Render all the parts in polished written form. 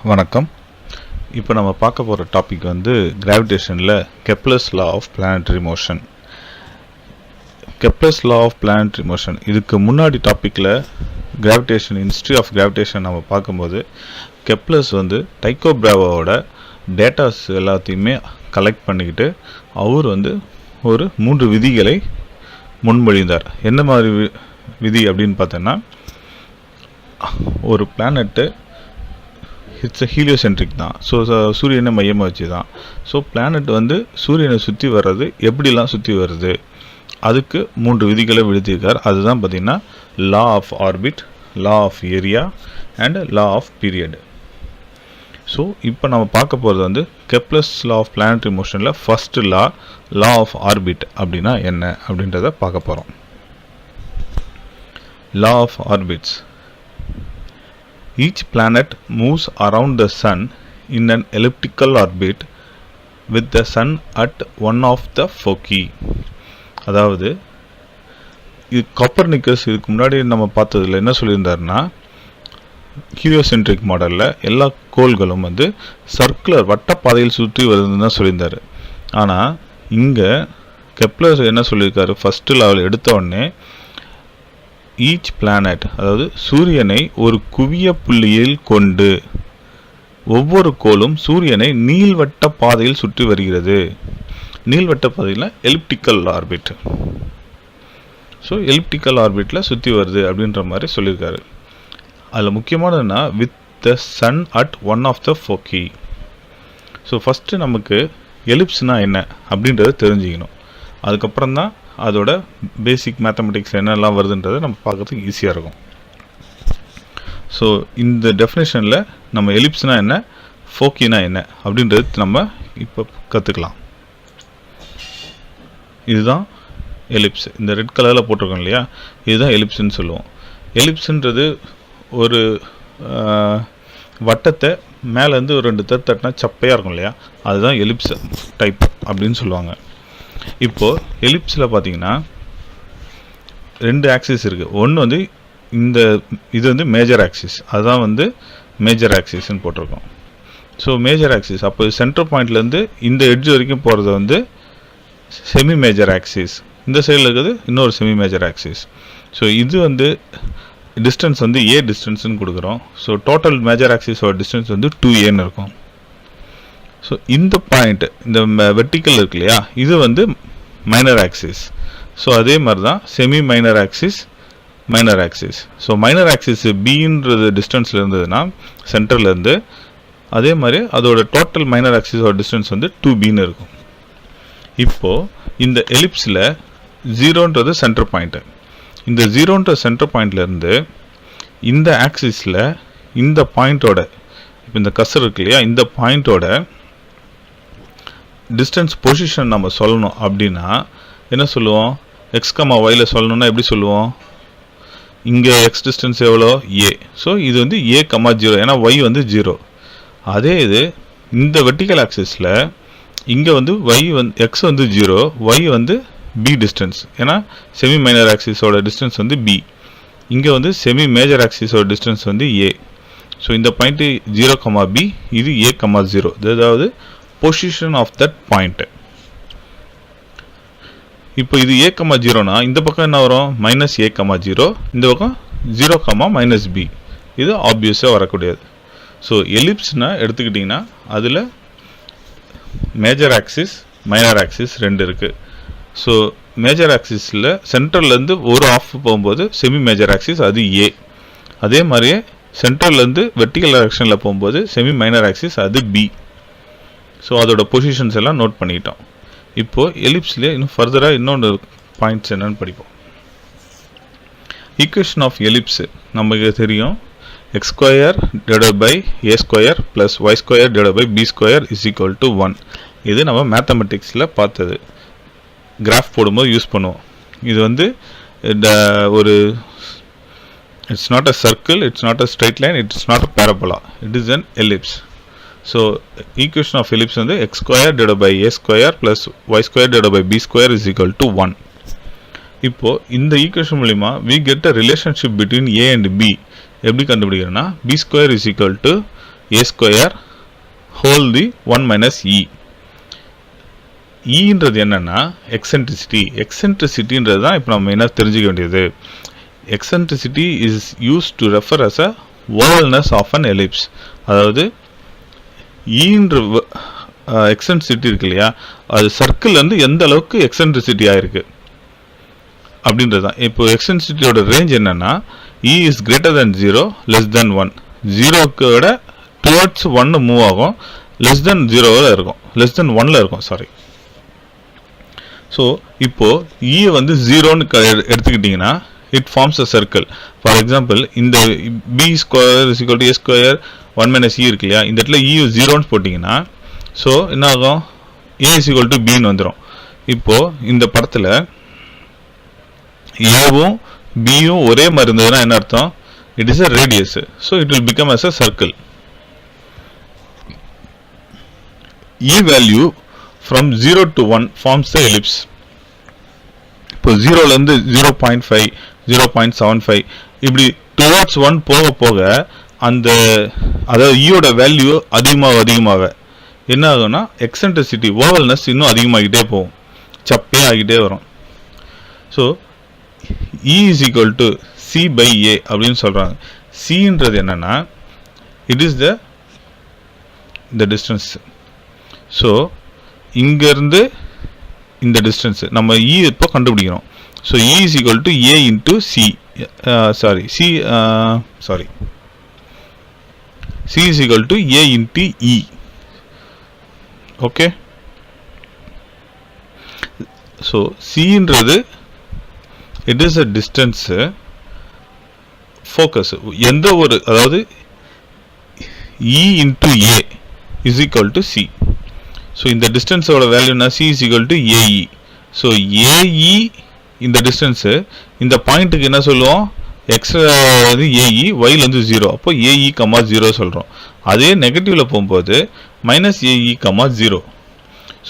வணக்கம். இப்போ நம்ம பார்க்க போகிற டாபிக் வந்து கிராவிடேஷனில் Kepler's law of planetary motion. Kepler's law of planetary motion இதுக்கு முன்னாடி டாப்பிக்கில் கிராவிடேஷன், ஹிஸ்ட்ரி ஆஃப் கிராவிடேஷன் நம்ம பார்க்கும்போது கெப்லர்ஸ் வந்து டைக்கோ பிராவோட டேட்டாஸ் எல்லாத்தையுமே கலெக்ட் பண்ணிக்கிட்டு அவர் வந்து ஒரு 3 விதிகளை முன்மொழிந்தார். என்ன மாதிரி விதி அப்படின்னு பார்த்தோன்னா, ஒரு பிளானட்டு இட்ஸ் ஹீலியோசென்ட்ரிக் தான். ஸோ சூரியனை மையமாக வச்சு தான். ஸோ பிளானட் வந்து சூரியனை சுற்றி வர்றது எப்படிலாம் சுற்றி வருது, அதுக்கு 3 விதிகளை விழுத்தியிருக்கார். அதுதான் பார்த்திங்கன்னா law of orbit, law of area and law of period. So இப்போ நம்ம பார்க்க போகிறது வந்து கெப்லர்ஸ் லா ஆஃப் பிளானட்டரி மோஷனில் ஃபஸ்ட்டு லா ஆஃப் ஆர்பிட் அப்படின்னா என்ன அப்படின்றத பார்க்க போகிறோம். Law of orbits. Each planet moves around the sun in an elliptical orbit with the sun at one of the foci. அதாவது இது காப்பர்னிக்கஸ் இதுக்கு முன்னாடி நம்ம பார்த்ததில் என்ன சொல்லியிருந்தாருன்னா, ஹீலியோசென்ட்ரிக் மாடலில் எல்லா கோள்களும் வந்து சர்க்குலர் வட்டப்பாதையில் சுற்றி வருதுன்னு தான் சொல்லியிருந்தார். ஆனால் இங்கே கெப்லர் என்ன சொல்லியிருக்காரு, ஃபஸ்ட்டு லெவல் எடுத்த உடனே ஈச் பிளானட், அதாவது சூரியனை ஒரு குவிய புள்ளியில் கொண்டு ஒவ்வொரு கோளும் சூரியனை நீள்வட்ட பாதையில் சுற்றி வருகிறது. நீள்வட்ட பாதையில் எலிப்டிக்கல் ஆர்பிட். ஸோ எலிப்டிக்கல் ஆர்பிட்டில் சுற்றி வருது அப்படின்ற மாதிரி சொல்லியிருக்காரு. அதில் முக்கியமானதுன்னா with the sun at one of the foci. So first நமக்கு எலிப்ஸ்னால் என்ன அப்படின்றத தெரிஞ்சுக்கணும். அதுக்கப்புறம் தான் அதோட பேசிக் மேத்தமெட்டிக்ஸ் என்னெல்லாம் வருதுன்றதை நம்ம பார்க்கறதுக்கு ஈஸியாக இருக்கும். ஸோ இந்த டெஃபினேஷனில் நம்ம எலிப்ஸ்னா என்ன, ஃபோக்கினா என்ன அப்படின்றது நம்ம இப்போ கற்றுக்கலாம். இதுதான் எலிப்ஸ். இந்த ரெட் கலரில் போட்டிருக்கோம் இல்லையா, இதுதான் எலிப்ஸ்ன்னு சொல்லுவோம். எலிப்ஸுன்றது ஒரு வட்டத்தை மேலேருந்து ஒரு 2 தட்டினா சப்பையாக இருக்கும் இல்லையா, அதுதான் எலிப்ஸ் டைப் அப்படின்னு சொல்லுவாங்க. இப்போது எலிப்ஸில் பார்த்தீங்கன்னா 2 ஆக்சிஸ் இருக்குது. ஒன்று வந்து இது வந்து மேஜர் ஆக்சிஸ், அதுதான் வந்து மேஜர் ஆக்சிஸ்ன்னு போட்டிருக்கோம். ஸோ மேஜர் ஆக்சிஸ் அப்போ சென்டர் பாயிண்ட்லேருந்து இந்த எட்ஜ் வரைக்கும் போகிறது வந்து செமி மேஜர் ஆக்சிஸ். இந்த சைடில் இருக்கிறது இன்னொரு செமி மேஜர் ஆக்சிஸ். ஸோ இது வந்து டிஸ்டன்ஸ் வந்து ஏ டிஸ்டன்ஸ்ன்னு கொடுக்குறோம். ஸோ டோட்டல் மேஜர் ஆக்சிஸோட டிஸ்டன்ஸ் வந்து 2aன்னு இருக்கும். ஸோ இந்த பாயிண்ட், இந்த வெர்டிக்கல் இருக்கு இல்லையா, இது வந்து மைனர் ஆக்சிஸ். ஸோ அதே மாதிரி தான் semi minor axis, minor axis. So minor axis பின்றது டிஸ்டன்ஸில் இருந்ததுன்னா சென்டர்லேருந்து, அதே மாதிரி அதோட டோட்டல் மைனர் ஆக்சிஸோட டிஸ்டன்ஸ் வந்து 2bன்னு இருக்கும். இப்போது இந்த எலிப்ஸில் 0ன்றது சென்டர் பாயிண்ட்டு. இந்த 0ன்ற சென்டர் பாயிண்ட்லேருந்து இந்த ஆக்சிஸில் இந்த பாயிண்ட்டோட, இப்போ இந்த கர்சர் இருக்கு இல்லையா, இந்த பாயிண்ட்டோட டிஸ்டன்ஸ் பொசிஷன் நம்ம சொல்லணும் அப்படின்னா என்ன சொல்லுவோம், எக்ஸ் கமா ஒயில் சொல்லணும்னா எப்படி சொல்லுவோம், இங்கே எக்ஸ் டிஸ்டன்ஸ் எவ்வளோ, ஏ. ஸோ இது வந்து ஏ கமா 0, ஏன்னா ஒய் வந்து 0. அதே இது இந்த வெர்டிக்கல் ஆக்சிஸில் இங்கே வந்து ஒய் வந்து எக்ஸ் வந்து 0, ஒய் வந்து பி டிஸ்டன்ஸ், ஏன்னா செமி மைனர் ஆக்சிஸோட டிஸ்டன்ஸ் வந்து பி. இங்கே வந்து செமி மேஜர் ஆக்சிஸோட டிஸ்டன்ஸ் வந்து ஏ. ஸோ இந்த பாயிண்ட்டு 0 கமா பி, இது ஏ கமா 0, அதாவது பொசிஷன் ஆஃப் தட் பாயிண்ட். இப்போ இது ஏ கமா 0னா இந்த பக்கம் என்ன வரும், மைனஸ் ஏ கமா 0, இந்த பக்கம் 0 கமா மைனஸ் பி. இது ஆப்வியஸாக வரக்கூடியது. ஸோ எலிப்ஸ்னா எடுத்துக்கிட்டிங்கன்னா அதில் மேஜர் ஆக்சிஸ், மைனர் ஆக்சிஸ் 2 இருக்குது. ஸோ மேஜர் ஆக்சிஸில் சென்ட்ரல்லேருந்து ஒரு ஆஃப் போகும்போது செமி மேஜர் ஆக்சிஸ், அது ஏ. அதே மாதிரியே சென்ட்ரல்லேருந்து வெர்டிக்கல் டைரக்ஷனில் போகும்போது செமி மைனர் ஆக்சிஸ், அது பி. ஸோ அதோட பொசிஷன்ஸ் எல்லாம் நோட் பண்ணிட்டோம். இப்போது எலிப்ஸ்லேயே இன்னும் ஃபர்தராக இன்னொன்று பாயிண்ட்ஸ் என்னன்னு படிப்போம். ஈக்குவேஷன் ஆஃப் எலிப்ஸ் நமக்கு தெரியும், x² / a² + y² / b² = 1. இது நம்ம மேத்தமெட்டிக்ஸில் பார்த்தது, கிராஃப் போடும்போது யூஸ் பண்ணுவோம். இது வந்து ஒரு it's not a circle, it's not a straight line, it's not a parabola, it is an ellipse. So equation of ellipse வந்து x² / a² + y² / b² = 1. இப்போது இந்த ஈக்குவேஷன் மூலிமா we get a relationship between a and b. எப்படி கண்டுபிடிக்கிறோன்னா b² = a square whole the 1 minus e. ன்றது என்னன்னா eccentricity. eccentricityன்றது தான் இப்போ நம்ம என்ன தெரிஞ்சுக்க வேண்டியது. eccentricity is used to refer as a ovalness of an ellipse. அதாவது ன்ற eccentricity இருக்கு இல்லையா, அது சர்க்கிள் வந்து எந்த அளவுக்கு eccentricity ஆயிருக்கு அப்படின்றது தான். இப்போ eccentricityயோட ரேஞ்ச் என்னன்னா e is greater than 0 less than 1. 0க்கு விட towards 1 மூவ் ஆகும், less than 0ல இருக்கும், less than 1ல இருக்கும், சாரி. ஸோ இப்போ e வந்து 0ன்னு எடுத்துக்கிட்டிங்கன்னா it forms a circle. For example இந்த b square is equal to a square 1 minus e இருக்கு இல்லையா, இந்த இடத்துல e 0ன்னு போட்டிங்கன்னா ஸோ என்ன ஆகும், a இஸ் ஈக்குவல் டு பின்னு வந்துடும். இப்போது இந்த படத்தில் ஏவும் பியும் ஒரே மாதிரி இருந்ததுன்னா என்ன அர்த்தம், it is a radius. So it will become as a circle. e value from 0 to 1 forms the ellipse. இப்போ 0லேருந்து 0.5 0.75 இப்படி towards 1 போக போக அந்த அதாவது ஈயோட வேல்யூ அதிகமாக என்ன ஆகும்னா எக்ஸென்ட்ரிசிட்டி ஓவல்னஸ் இன்னும் அதிகமாகிட்டே போகும், சப்பே ஆகிட்டே வரும். So e is equal to c by a அப்படின்னு சொல்கிறாங்க. cன்றது என்னன்னா it is the distance. So இங்கேருந்து இந்த டிஸ்டன்ஸ் நம்ம e இப்போ கண்டுபிடிக்கிறோம். So e is equal to a into c is equal to a into e. Okay, so cன்றது it is a distance focus எந்த ஒரு, அதாவது e into a is equal to c. So இந்த டிஸ்டன்ஸோட வேல்யூனா c is equal to ae. So ae இந்த distance இந்த பாயிண்ட்டுக்கு என்ன சொல்லுவோம், எக்ஸ்ட்ரா வந்து ae, yல வந்து 0, அப்போ ae, 0 சொல்கிறோம். அதே நெகட்டிவில் போகும்போது மைனஸ் ae, 0.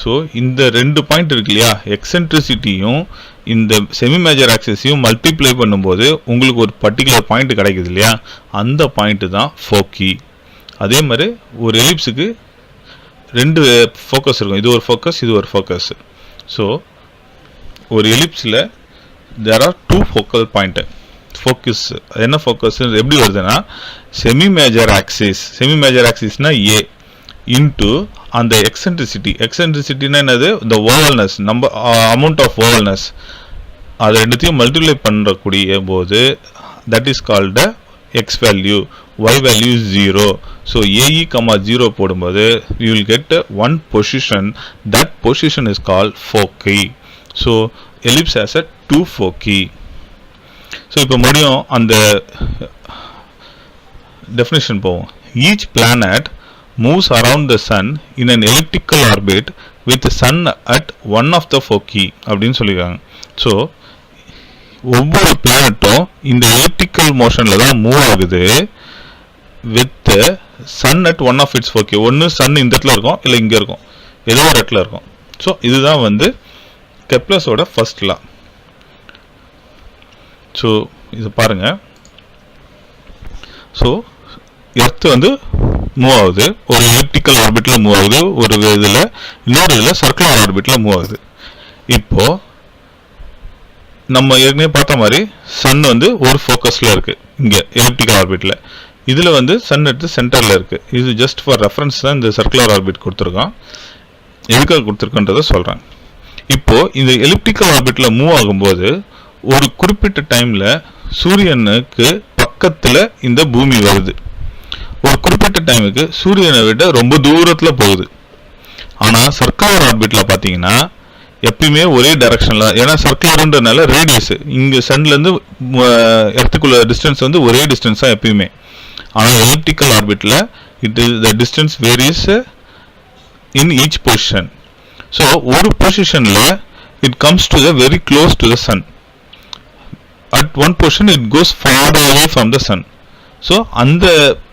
ஸோ இந்த ரெண்டு பாயிண்ட் இருக்கு இல்லையா, எக்ஸென்ட்ரிசிட்டியும் இந்த செமி மேஜர் ஆக்சிஸையும் மல்டிப்ளை பண்ணும்போது உங்களுக்கு ஒரு பர்டிகுலர் பாயிண்ட் கிடைக்குது இல்லையா, அந்த பாயிண்ட்டு தான் ஃபோக்கி. அதே மாதிரி ஒரு எலிப்ஸுக்கு ரெண்டு ஃபோக்கஸ் இருக்கும், இது ஒரு ஃபோக்கஸ், இது ஒரு ஃபோக்கஸ். ஸோ ஒரு எலிப்ஸில் there are 2 focal point. Focus என்ன ஃபோக்கஸ் எப்படி வருதுன்னா செமி மேஜர் ஆக்சிஸ்னா ஏ இன்டு அந்த எக்ஸென்ட்ரிசிட்டினா என்னது, இந்த ஓவல்னஸ் நம்ம அமௌண்ட் ஆஃப் ஓவல்னஸ், அதை ரெண்டுத்தையும் மல்டிப்ளை பண்ணக்கூடிய போது that is called x value, y value is 0. So ae, 0 போடும்போது you will get one position. That position is called foci. So ellipse has a 2 foci. So இப்போ முடியும் அந்த definition போவோம். Each planet moves around the sun in an elliptical orbit with the sun at one of the foci அப்படின்னு சொல்லிருக்காங்க. So ஒவ்வொரு பிளானட்டும் இந்த elliptical மோஷனில் தான் மூவ் ஆகுது with sun at one of its foci. ஒன்று சன் இந்த இடத்துல இருக்கும், இல்லை இங்கே இருக்கும், ஏதோ ஒரு இடத்துல இருக்கும். ஸோ இதுதான் வந்து கெப்லர்ஸோட ஃபர்ஸ்ட் லா. ஸோ இது பாருங்கள். ஸோ எர்த்து வந்து மூவ் ஆகுது, ஒரு எலிப்டிக்கல் ஆர்பிட்டில் மூவ் ஆகுது, ஒரு இதில் இன்னொரு இதில் சர்க்குலர் ஆர்பிட்டில் மூவ் ஆகுது. இப்போது நம்ம ஏற்கனவே பார்த்த மாதிரி சன் வந்து ஒரு ஃபோக்கஸில் இருக்குது இங்கே எலிப்டிக்கல் ஆர்பிட்டில், இதில் வந்து சன் எடுத்து சென்டரில் இருக்குது. இது ஜஸ்ட் ஃபார் ரெஃபரன்ஸ் தான் இந்த சர்க்குலர் ஆர்பிட் கொடுத்துருக்கோம், எதுக்காக கொடுத்துருக்கோன்றதை சொல்கிறேன். இப்போது இந்த எலிப்டிக்கல் ஆர்பிட்டில் மூவ் ஆகும்போது ஒரு குறிப்பிட்ட டைமில் சூரியனுக்கு பக்கத்தில் இந்த பூமி வருது, ஒரு குறிப்பிட்ட டைமுக்கு சூரியனை விட ரொம்ப தூரத்தில் போகுது. ஆனால் சர்க்குலர் ஆர்பிட்டில் பார்த்தீங்கன்னா எப்பயுமே ஒரே டைரக்ஷனில், ஏன்னா சர்க்குலர்ன்றனால ரேடியஸ் இங்கே சன்லேருந்து எர்த்துக்குள்ள டிஸ்டன்ஸ் வந்து ஒரே டிஸ்டன்ஸ் தான் எப்பயுமே. ஆனால் எலிப்டிக்கல் ஆர்பிட்டில் it is the distance varies in each position. So ஒரு பொசிஷனில் it comes to the very close to the sun, at one position it goes far away from the sun. So அந்த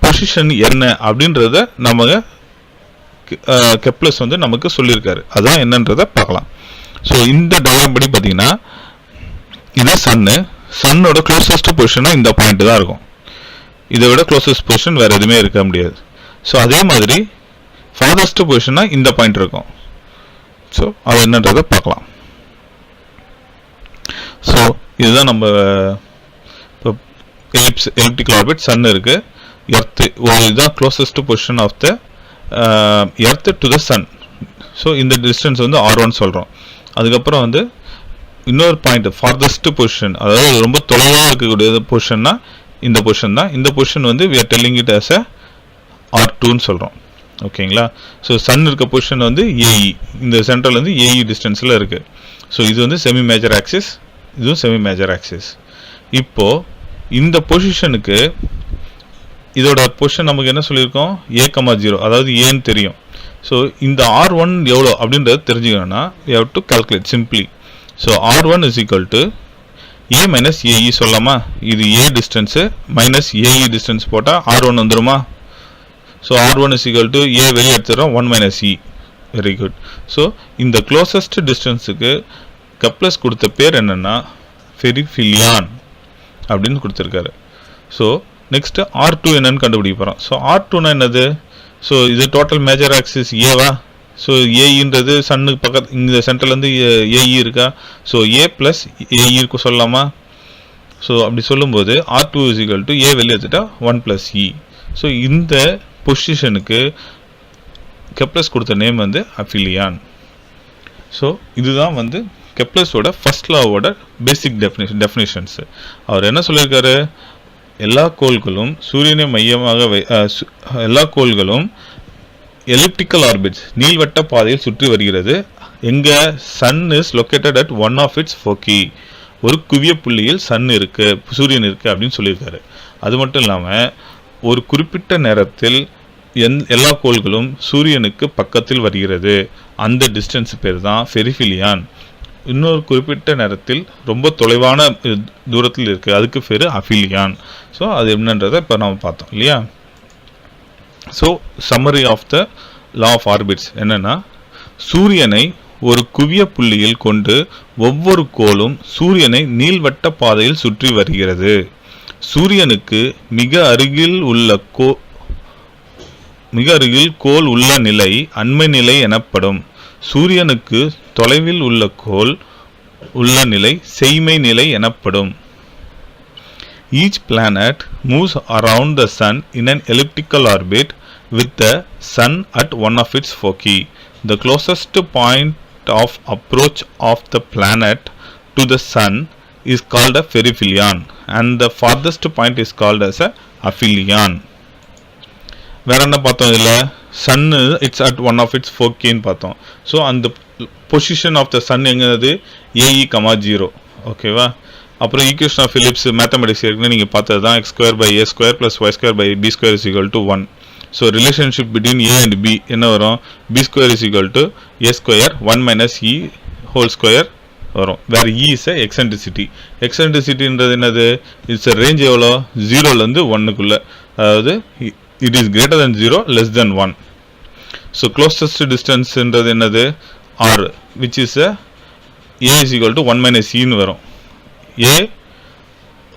position என்ன அப்படின்றத நம்ம Kepler's வந்து நமக்கு சொல்லியிருக்காரு, அதான் என்னன்றதை பார்க்கலாம். ஸோ இந்த டயக்ராம் படி பார்த்தீங்கன்னா இது சன்னோட க்ளோசஸ்ட் பொசிஷனாக இந்த பாயிண்ட் தான் இருக்கும், இதை விட க்ளோசஸ்ட் பொசிஷன் வேறு எதுவுமே இருக்க முடியாது. ஸோ அதே மாதிரி farthest பொசிஷன்னா இந்த பாயிண்ட் இருக்கும். ஸோ அது என்னன்றதை பார்க்கலாம். ஸோ இதுதான் நம்ம இப்போ elliptical orbit சன் இருக்குது, எர்த்து இதுதான் closest position of the earth to the sun. So இந்த டிஸ்டன்ஸ் வந்து R1 சொல்கிறோம். அதுக்கப்புறம் வந்து இன்னொரு பாயிண்ட் farthest பொசிஷன், அதாவது ரொம்ப தொலைவாக இருக்கக்கூடிய பொசிஷன்னா இந்த பொசிஷன் தான். இந்த பொசிஷன் வந்து we are telling it as a R2ன்னு சொல்கிறோம். ஓகேங்களா? ஸோ சன் இருக்க பொசிஷன் வந்து ஏஇ, இந்த சென்ட்ரல் வந்து ஏஇ டிஸ்டன்ஸில் இருக்குது. ஸோ இது வந்து செமி மேஜர் ஆக்சிஸ், இதுவும் செமி மேஜர் ஆக்சிஸ். இப்போது இந்த பொசிஷனுக்கு இதோட பொசிஷன் நமக்கு என்ன சொல்லியிருக்கோம், A,0, அதாவது ஏன்னு தெரியும். ஸோ இந்த R1 எவ்வளோ அப்படின்றது தெரிஞ்சுக்கணும்னா we have to calculate simply. So R1 is equal to A minus AE சொல்லலாமா? இது A distance minus AE distance போட்டால் R1 வந்துருமா? So R1 is equal to A வெளியே எடுத்துகிறோம் 1 minus E. Very good. So இந்த closest டிஸ்டன்ஸுக்கு Kepler கொடுத்த பேர் என்னென்னா பெரிஃபிலியான் அப்படின்னு கொடுத்துருக்காரு. ஸோ நெக்ஸ்ட்டு R2 என்னன்னு கண்டுபிடிக்க போகிறோம். ஸோ R2னா என்னது? ஸோ இது டோட்டல் மேஜர் ஆக்சிஸ் ஏவா? ஸோ ஏஇன்றது சன்னுக்கு பக்கத்து இந்த சென்டர்லேருந்து ஏஇ இருக்கா? ஸோ A ப்ளஸ் ஏஇ இருக்கும் சொல்லலாமா? ஸோ அப்படி சொல்லும்போது R2 is equal to A வெளியே எடுத்துட்டா 1 plus E. ஸோ இந்த பொசிஷனுக்கு கெப்லர்ஸ் கொடுத்த நேம் வந்து அஃபிலியான். ஸோ இதுதான் வந்து கெப்லர்ஸோட ஃபர்ஸ்ட் லாவோட பேசிக் டெஃபினிஷன்ஸு. அவர் என்ன சொல்லியிருக்காரு, எல்லா கோள்களும் சூரியனை மையமாக எல்லா கோள்களும் elliptical orbits நீள்வட்ட பாதையில் சுற்றி வருகிறது. எங்க sun is located at one of its foci, ஒரு குவிய புள்ளியில் சன் இருக்கு, சூரியன் இருக்கு அப்படின்னு சொல்லியிருக்காரு. அது மட்டும் இல்லாமல் ஒரு குறிப்பிட்ட நேரத்தில் எல்லா கோள்களும் சூரியனுக்கு பக்கத்தில் வருகிறது, அந்த டிஸ்டன்ஸ் பேர் தான் பெரிஃபிலியான். இன்னொரு குறிப்பிட்ட நேரத்தில் ரொம்ப தொலைவான தூரத்தில் இருக்குது, அதுக்கு பேர் அஃபிலியான். ஸோ அது என்னன்றதை இப்போ நம்ம பார்த்தோம் இல்லையா? So summary of the law of orbits என்னென்னா, சூரியனை ஒரு குவிய புள்ளியில் கொண்டு ஒவ்வொரு கோளும் சூரியனை நீள்வட்ட பாதையில் சுற்றி வருகிறது. சூரியனுக்கு மிக அருகில் கோள் உள்ள நிலை அண்மை நிலை எனப்படும். சூரியனுக்கு தொலைவில் உள்ள கோள் உள்ள நிலை செய்மை நிலை எனப்படும். Each planet moves around the sun in an elliptical orbit with the sun at one of its foci. The closest point of approach of the planet to the sun is called a perihelion and the farthest point is called as a aphelion. வேற என்ன பார்த்தோம் இதில்? சன்னு it's at one of its ஃபோக்கின்னு பார்த்தோம். So அந்த position of the sun எங்கிறது AE, 0. ஓகேவா? அப்புறம் ஈக்குவேஷன் ஆஃப் எலிப்ஸ் மேத்தமெட்டிக்ஸ் ஏற்கனவே நீங்கள் பார்த்தது தான், x² by a² plus y² by b² is equal to 1. So relationship between A and B என்ன வரும்? b² is equal to a² 1 minus E whole square வரும். வேறு E இஸ் எக்ஸென்ட்ரிசிட்டி. எக்ஸென்ட்ரிசிட்டின்றது என்னது? It's range எவ்வளோ? 0லேருந்து 1க்குள்ளே, அதாவது it is greater than 0 less than 1. So closest டிஸ்டன்ஸ்ன்றது என்னது? R, which is A is equal to 1 minus Eன்னு வரும். A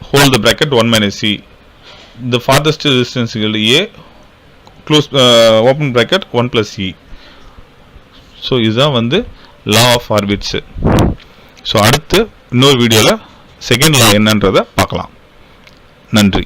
hold the bracket 1 minus E. The farthest distance equal to A close open bracket 1 plus E. So இதுதான் வந்து law of ஆர்பிட்ஸு. So அடுத்து இன்னொரு வீடியோவில் second law என்னன்றதை பார்க்கலாம். நன்றி.